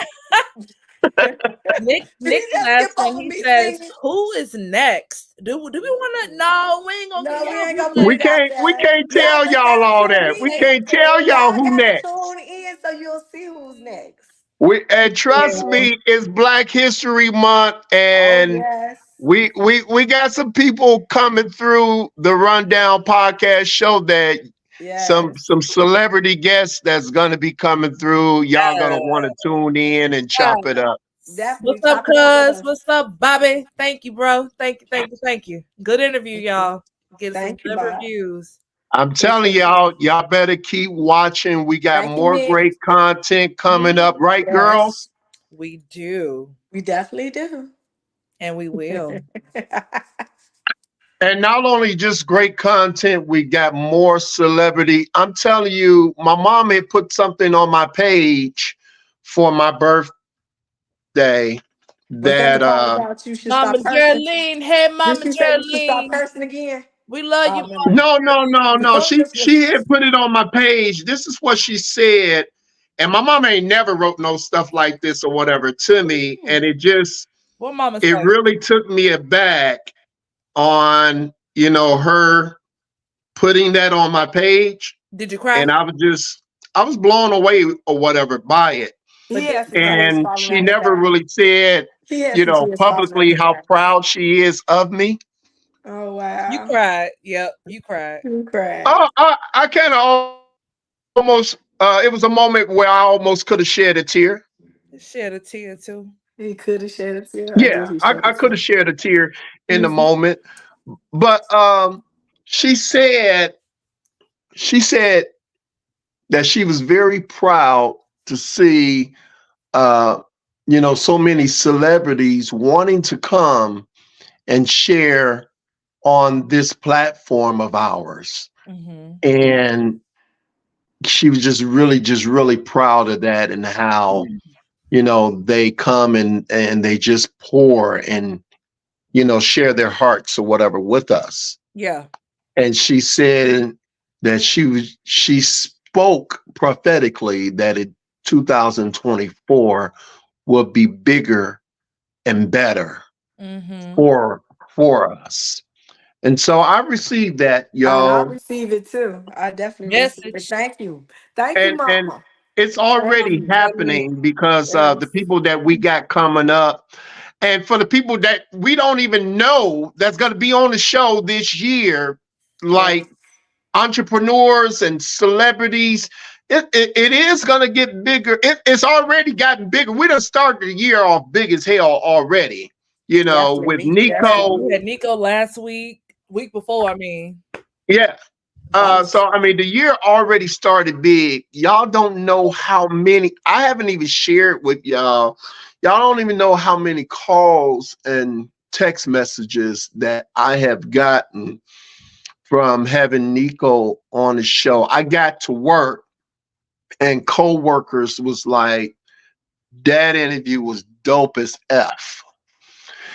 Did Nick he is just skip asking. over He me says, singing? "Who is next? Do we want to? No, we ain't gonna get No, we y'all ain't who gonna put We it next. out we there. can't Y'all tell just y'all gotta all tune that. We in. can't tell y'all Y'all who gotta next. tune in so you'll see who's next. And trust Yeah. me, it's Black History Month, Oh and yes. we got some people coming through the Rundown podcast show that Yes. some celebrity guests that's gonna be coming through. Y'all gonna want to tune in and chop it up. Definitely What's up, chop it up with cuz? us. What's up, Bobby? Thank you, bro. Thank you, thank you, thank you. Good interview, y'all. Get some Thank you, good Bob. reviews. I'm telling Appreciate it. y'all better keep watching. We got Thank you, more Nick. great content coming up, right, Yes. girls? We do, We definitely do. and we will. And not only just great content, we got more celebrity. I'm telling you, my mom had put something on my page for my birthday Was that the that part about you should Mama stop cursing? Geraldine, hey, Did Mama she say you should stop Geraldine. cursing again? We love you, Oh, never mind. no. No, this She was had put it on my page. This is what she said. And my mom ain't never wrote no stuff like this or whatever to me. And what Mama it say? really took me aback on, her putting that on my page. Did you cry? And I was blown away or whatever by it. he But did has you some cry? tears And falling she out his never eyes. really said, He has some tears falling out publicly his how eyes. proud she is of me. Oh You wow. cried. Yep, you cried. He cried. I kind of almost, it was a moment where I almost could have shed a tear. Shed a tear too. He could have shed a tear. I did Yeah, he shed a I could tear. have shed a tear in the Mhm. moment. But she said, she said that she was very proud to see, uh, so many celebrities wanting to come and share on this platform of ours. Mm-hmm. And she was just really proud of that and how, they come and they just pour and, share their hearts or whatever with us. Yeah. And she said that she spoke prophetically that in 2024 will be bigger and better Mm-hmm. for us. And so I received that, And I y'all. receive it too. I definitely receive it. Message. Thank you. Thank you, And Mama. it's Thank already you. That me. happening because Yes. the people that we got coming up. And for the people that we don't even know that's going to be on the show this year, Yes. like entrepreneurs and celebrities, it is going to get bigger. It's already gotten bigger. We done started the year off big as hell already, with Definitely. Nico. We had Nico last week before. I mean, Yeah. that was So I mean, the year already started big. Y'all don't know how many. I haven't even shared with y'all. Y'all don't even know how many calls and text messages that I have gotten from having Nico on the show. I got to work, and coworkers was like, "That interview was dope as f,"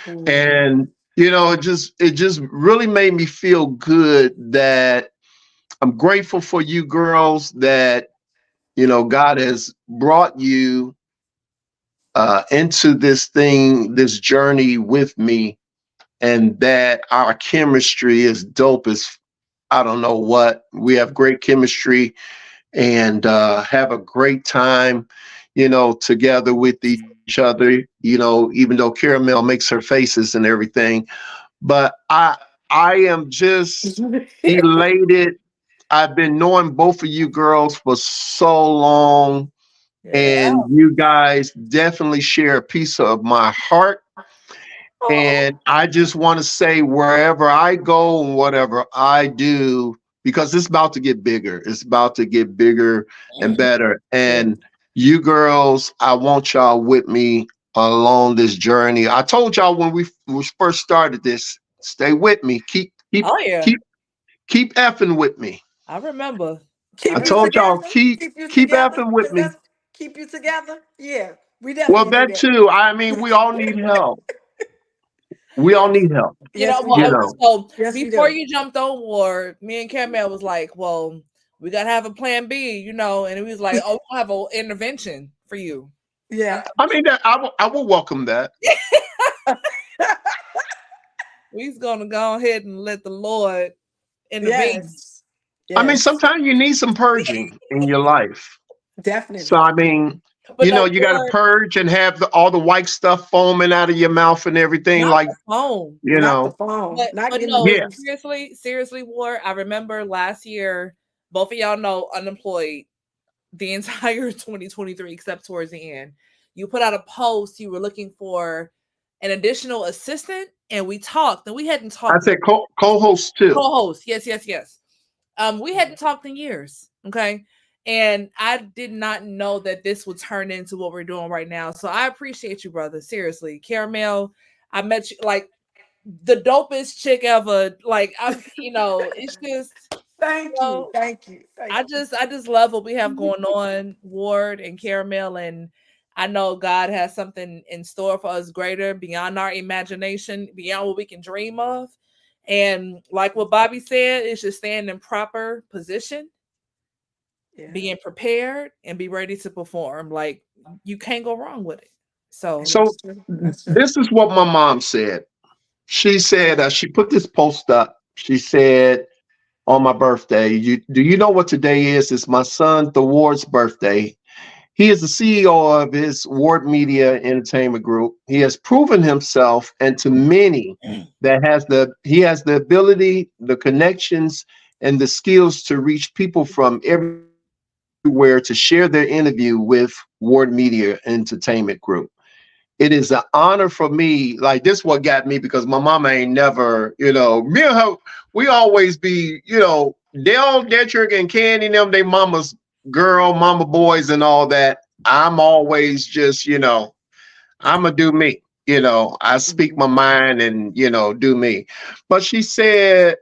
Ooh. and it just really made me feel good that I'm grateful for you girls that God has brought you into this thing, this journey with me, and that our chemistry is dope as I don't know what. We have great chemistry and have a great time, together with each other. Even though Caramel makes her faces and everything, but I am just elated. I've been knowing both of you girls for so long, Yes. and you guys definitely share a piece of my heart. Oh. And I just want to say, wherever I go and whatever I do, because it's about to get bigger, it's about to get bigger and better. Yes. And you girls, I want y'all with me along this journey. I told y'all when we first started this, stay with me, oh yeah, keep keep effing with me. I remember. I I Keep you remember. told y'all together. Keep you keep together. effing with Cause me. that's keep you together. Yeah. We Well, definitely do that that. too. I mean, we all need help. We all Yes. need help. Yes, we You do. know. So Yes, we before do. you jumped on board, me and Camille was like, "Well, we gotta have a plan B," and he was like, "Oh, we'll have an intervention for you." Yeah. I mean, that I will welcome that. We's gonna go ahead and let the Lord intervene. Yes. I mean, Yes. sometimes you need some purging in your life. So Definitely. I mean, But no you got to more, purge and have all the white stuff foaming out of your mouth and everything. not Like, the phone. Not the phone. Not But getting the no, yes, news. seriously, War. I remember last year, both of y'all know unemployed the entire 2023 except towards the end. You put out a post, you were looking for an additional assistant, and we talked, and we hadn't I talked in said co-host too. co-host. Yes, yes, yes. We hadn't talked in years. Okay. And I did not know that this would turn into what we're doing right now. So I appreciate you, brother. Seriously. Caramel, I met you like the dopest chick ever. Like it's just, you Thank you. know, Thank you. Thank I just love what we have going on, Ward and Caramel, and I know God has something in store for us greater beyond our imagination, beyond what we can dream of. And like what Bobby said, it's just staying in proper position, you. Yeah. being prepared, and be ready to perform. Like you can't go wrong with it. So And So that's true. That's true. this is what my mom said. She said she put this post up. She said on my birthday, do you know what today is? It's my son the Ward's birthday. He is the CEO of his Ward Media Entertainment Group. He has proven himself, and to many, that he has the ability, the connections, and the skills to reach people from everywhere to share their interview with Ward Media Entertainment Group. It is an honor for me. Like this, what got me because my mama ain't never, me and her, we always be, Dale, Detrick, and Candy, them, they mama's girl, mama boys, and all that. I'm always just, I'ma do me. I speak my Mhm. mind and do me. But she said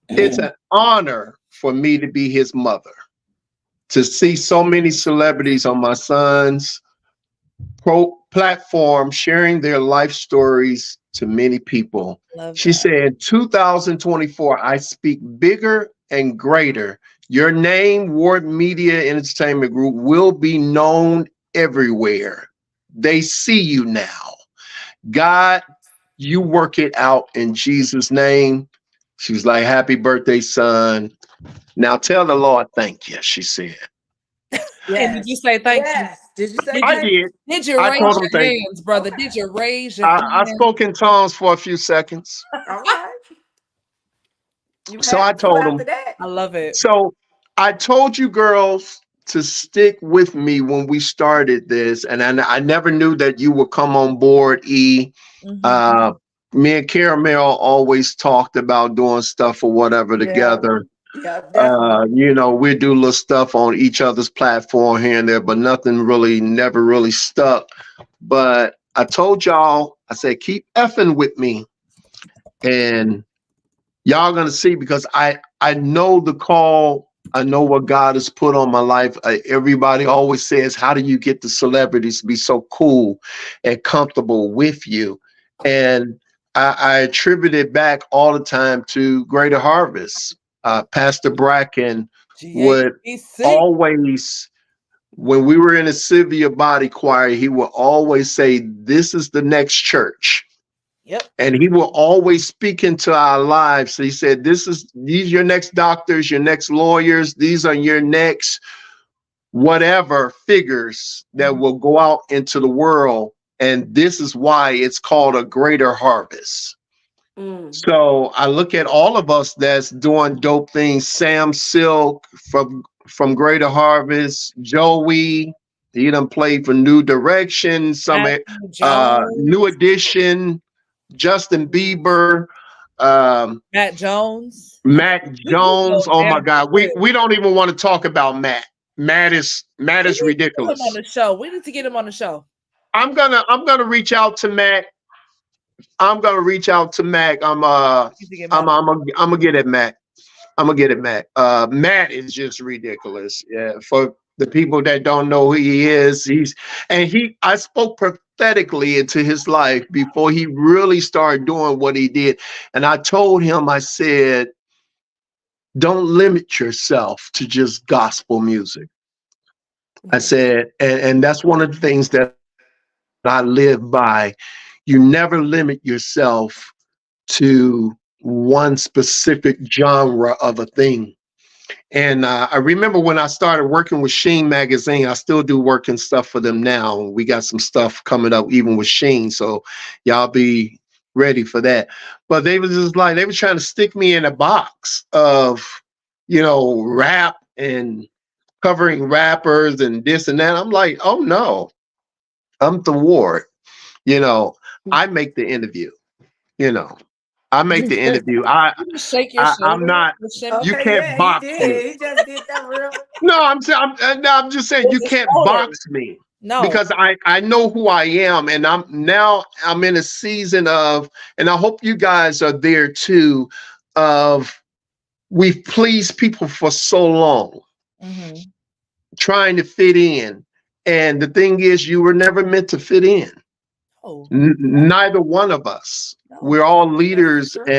it's an honor for me to be his mother, to see so many celebrities on my son's platform sharing their life stories to many people. love She that. said, 2024, I speak bigger and greater. Your name, Ward Media Entertainment Group, will be known everywhere. They see you now. God, you work it out in Jesus' name. She was like, happy birthday, son. Now tell the Lord thank you, she said. And did you Yes. say thank you? Yes. Did you say Did I you thank did. did you I raise told him your thank you. hands, brother? Okay. Did you raise your I hands? spoke in tongues for a few seconds. All right. You So had I to told after him. that. I love it. So I told you girls to stick with me when we started this, and I never knew that you would come on board. Hmm. Uh, Me and Caramel always talked about doing stuff or whatever Yeah. together. Yeah, definitely. We do little stuff on each other's platform here and there, but nothing really, never really stuck. But I told y'all, I said, keep effing with me, and y'all gonna see because I know the call. I know what God has put on my life. Everybody always says, "How do you get the celebrities to be so cool and comfortable with you?" And I attribute it back all the time to Greater Harvest. Pastor Bracken would GABC. always, when we were in a Sylvia body choir, he would always say, "This is the next church." Yep. And he will always speak into our lives. So he said, these are your next doctors, your next lawyers, these are your next whatever figures that Mhm. will go out into the world. And this is why it's called a greater harvest. Mm. So I look at all of us that's doing dope things. Sam Silk from Greater Harvest, Joey, he done played for New Direction, some Matthew Jones. New Edition, Justin Bieber, um, Matt Jones. Matt We go Jones. Oh my down God, the list. we don't even want to talk about Matt. Matt We is need to get him on ridiculous. the show. We need to get him on the show. I'm gonna reach out to Matt. I'm gonna reach out to Mac. We need to get Matt. I'm gonna get at Mac. I'm gonna get at Matt. Matt is just ridiculous. Yeah, for the people that don't know who he is, I spoke prophetically into his life before he really started doing what he did. And I told him, I said, don't limit yourself to just gospel music. I Mm. said, and that's one of the things that I live by. You never limit yourself to one specific genre of a thing. And I remember when I started working with Sheen Magazine, I still do work and stuff for them now. We got some stuff coming up even with Sheen. So y'all be ready for that. But they was just like, they were trying to stick me in a box of, rap and covering rappers and this and that. I'm like, oh no, I'm the ward. You know, I make the interview, you know. I make the interview. You just shake your I'm shoulder not. with Shimmy. You Okay, can't yeah, he box me. did. He just did that real. No, I'm just saying With you his can't shoulder. box me No. because I know who I am, and I'm in a season of, and I hope you guys are there too. Of we've pleased people for so long, Hmm. trying to fit in, and the thing is, you were never meant to fit in. Oh, Neither one of us. no. We're all That's the leaders truth.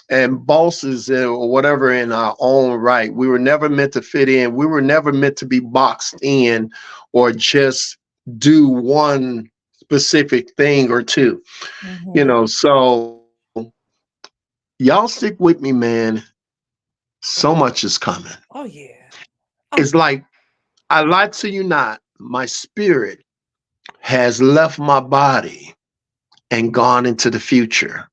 and bosses or whatever in our own right. We were never meant to fit in. We were never meant to be boxed in or just do one specific thing or two. Hmm. So y'all stick with me, man. So much is coming. Oh yeah. It's Oh. like I lied to you not. My spirit has left my body and gone into the future.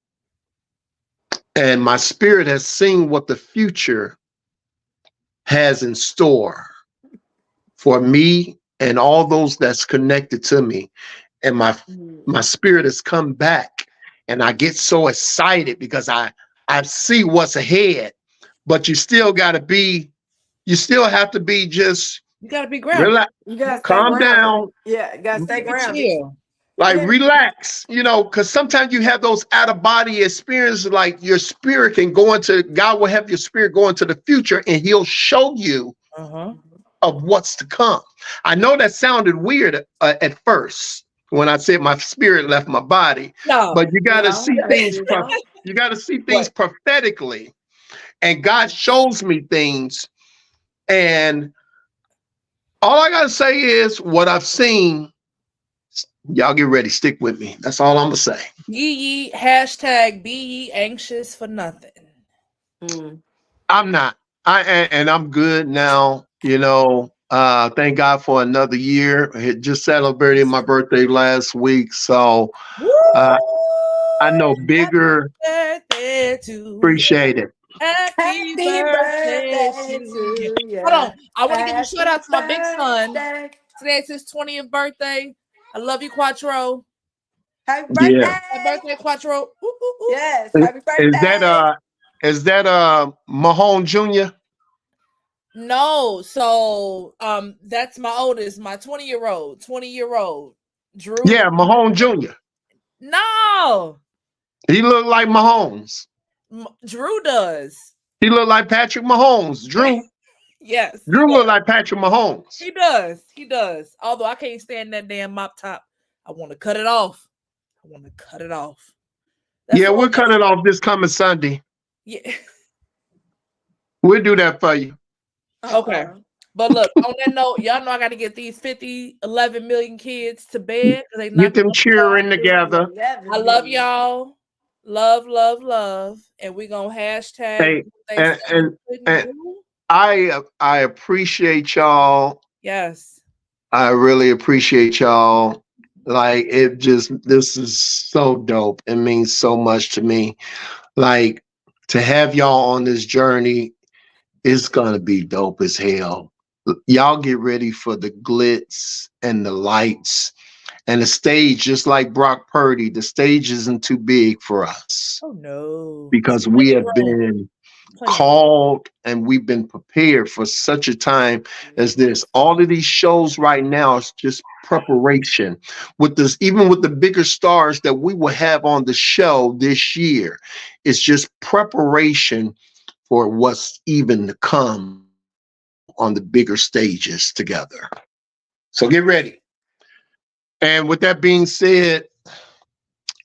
And my spirit has seen what the future has in store for me and all those that's connected to me. And my Mm. spirit has come back, and I get so excited because I see what's ahead. But you still have to be just You gotta be grounded. relax, You gotta stay calm grounded. down, Yeah, you gotta You stay gotta be grounded. chill. like Yeah. relax, because sometimes you have those out of body experiences, like your spirit can go into, God will have your spirit go into the future and he'll show you Uh-huh. of what's to come. I know that sounded weird at first when I said my spirit left my body, No. but you got to No, see that's things. you know. You got to see things What? prophetically, and God shows me things, and all I got to say is what I've seen. Y'all get ready. Stick with me. That's all I'm gonna say. Be ye anxious for nothing. Mm. I'm not. And I'm good now. Thank God for another year. Had just celebrated my birthday last week, so Woo! uh, I know bigger. Happy birthday to you. Appreciate it. Happy Happy birthday birthday to you. to Hold you. on. I want to give a shout Happy out to my big son. birthday. Today is his 20th birthday. I love you, Quattro. Happy Yeah. Happy birthday. birthday, Quattro. Ooh, ooh, ooh. Yes, Is happy is that birthday. Mahone Jr.? No, so that's my oldest, my 20-year-old, 20-year-old. Drew. Yeah, Mahone Jr. No. He looked like Mahomes. Drew does. He looked like Patrick Mahomes. Yes, he Drew does. looked like Patrick Mahomes. He does. He does. Although I can't stand that damn mop top. I want to cut it off. I want to cut it off. That's Yeah, all. we'll cut it off this coming Sunday. Yeah. We'll do that for you. Okay. Uh-uh. But look, on that note, y'all know I got to get these 11 million kids to bed because they Get not them going to y'all. cheering together. 11 I love million. y'all. Love, love, love. And we going to hashtag Hey, what they and say you and, couldn't and do. I appreciate y'all. Yes. I really appreciate y'all. Like this is so dope. It means so much to me. Like to have y'all on this journey is gonna be dope as hell. Y'all get ready for the glitz and the lights and the stage, just like Brock Purdy. The stage isn't too big for us Oh, no. It's because we plenty of have room. been Plenty of room. called and we've been prepared for such a time as this. Yes. All of these shows right now is just preparation. With this, even with the bigger stars that we will have on the show this year, it's just preparation for what's even to come on the bigger stages together. So get ready. And with that being said,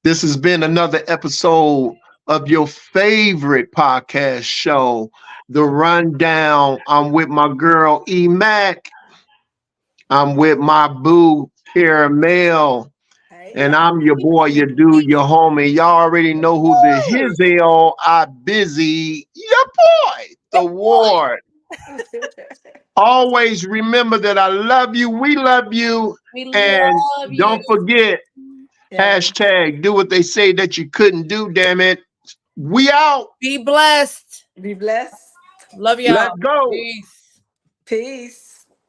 this has been another episode of your favorite podcast show, The Rundown. I'm with my girl E Mac. I'm with my boo Caramel. Hey, And y'all. I'm your boy, your dude, your homie. Y'all already know who the his L. I busy. Your boy, the Ward. Always remember that I love you. We love you. We And love you. don't forget, Yes. hashtag do what they say that you couldn't do, damn it. We out. Be blessed. Be blessed. Love y'all. Let's go. Peace. Peace.